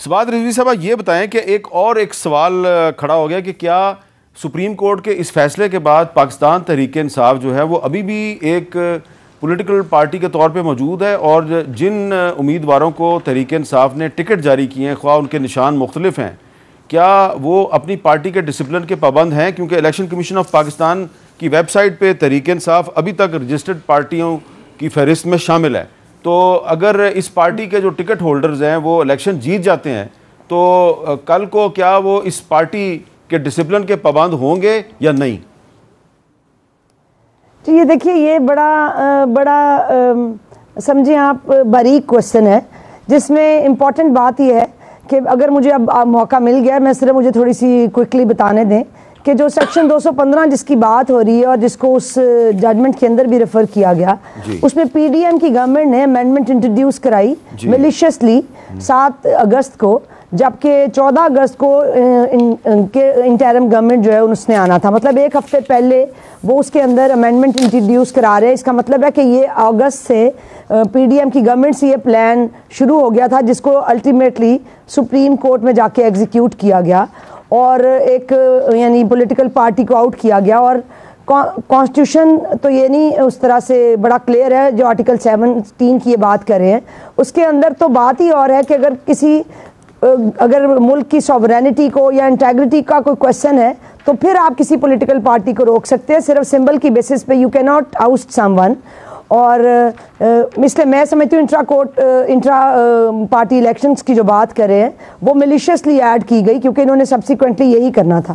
سواد رضوی صاحب یہ بتائیں کہ ایک سوال کھڑا ہو گیا کہ کیا سپریم کورٹ کے اس فیصلے کے بعد پاکستان تحریک انصاف جو ہے وہ ابھی بھی ایک پولیٹیکل پارٹی کے طور پہ موجود ہے، اور جن امیدواروں کو تحریک انصاف نے ٹکٹ جاری کیے ہیں، خواہ ان کے نشان مختلف ہیں، کیا وہ اپنی پارٹی کے ڈسپلن کے پابند ہیں؟ کیونکہ الیکشن کمیشن آف پاکستان کی ویب سائٹ پہ تحریک انصاف ابھی تک رجسٹرڈ پارٹیوں کی فہرست میں شامل ہے، تو اگر اس پارٹی کے جو ٹکٹ ہولڈرز ہیں وہ الیکشن جیت جاتے ہیں تو کل کو کیا وہ اس پارٹی کے ڈسپلن کے پابند ہوں گے یا نہیں؟ تو یہ دیکھیے، یہ بڑا سمجھیں آپ باریک کوشچن ہے، جس میں امپورٹنٹ بات یہ ہے کہ اگر مجھے اب موقع مل گیا، میں صرف مجھے تھوڑی سی کوئکلی بتانے دیں کہ جو سیکشن 215 جس کی بات ہو رہی ہے اور جس کو اس ججمنٹ کے اندر بھی ریفر کیا گیا، اس میں پی ڈی ایم کی گورنمنٹ نے امینڈمنٹ انٹروڈیوس کرائی میلیشیسلی 7 اگست کو، جبکہ 14 اگست کو انٹرم گورنمنٹ جو ہے اس نے آنا تھا، مطلب ایک ہفتے پہلے وہ اس کے اندر امینڈمنٹ انٹروڈیوس کرا رہے ہیں۔ اس کا مطلب ہے کہ یہ اگست سے پی ڈی ایم کی گورنمنٹ سے یہ پلان شروع ہو گیا تھا، جس کو الٹیمیٹلی سپریم کورٹ میں جا کے ایگزیکیوٹ کیا گیا اور ایک یعنی پولیٹیکل پارٹی کو آؤٹ کیا گیا۔ اور کانسٹیٹیوشن تو یہ نہیں اس طرح سے بڑا کلیئر ہے، جو آرٹیکل 17 کی یہ بات کر رہے ہیں اس کے اندر تو بات ہی اور ہے کہ اگر ملک کی سوورینٹی کو یا انٹیگریٹی کا کوئی کویسچن ہے تو پھر آپ کسی پولیٹیکل پارٹی کو روک سکتے ہیں، صرف سمبل کی بیسس پہ۔ یو کی ناٹ آؤسٹ سم ون۔ اور اس لیے میں سمجھتی ہوں انٹرا پارٹی الیکشنز کی جو بات کر رہے ہیں وہ میلیشیسلی ایڈ کی گئی، کیونکہ انہوں نے سبسیکوینٹلی یہی کرنا تھا۔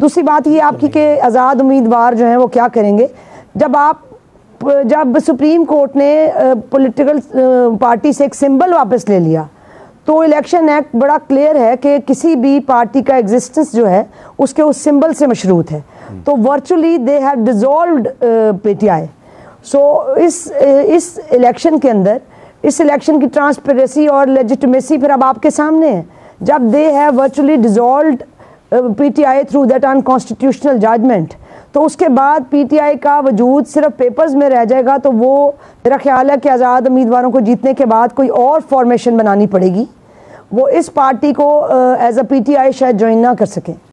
دوسری بات یہ آپ کی کہ آزاد امیدوار جو ہیں وہ کیا کریں گے جب سپریم کورٹ نے پولیٹیکل پارٹی سے ایک سمبل واپس لے لیا، تو الیکشن ایکٹ بڑا کلیئر ہے کہ کسی بھی پارٹی کا ایگزسٹنس جو ہے اس کے اس سمبل سے مشروط ہے، تو virtually they have dissolved P T I. So اس الیکشن کے اندر اس الیکشن کی ٹرانسپیرنسی اور لیجیٹمیسی پھر اب آپ کے سامنے ہے، جب they have virtually dissolved P T I through that unconstitutional judgment, تو اس کے بعد پی ٹی آئی کا وجود صرف پیپرز میں رہ جائے گا۔ تو وہ میرا خیال ہے کہ آزاد امیدواروں کو جیتنے کے بعد کوئی اور فارمیشن بنانی پڑے گی، وہ اس پارٹی کو ایز اے پی ٹی آئی شاید جوائن نہ کر سکیں۔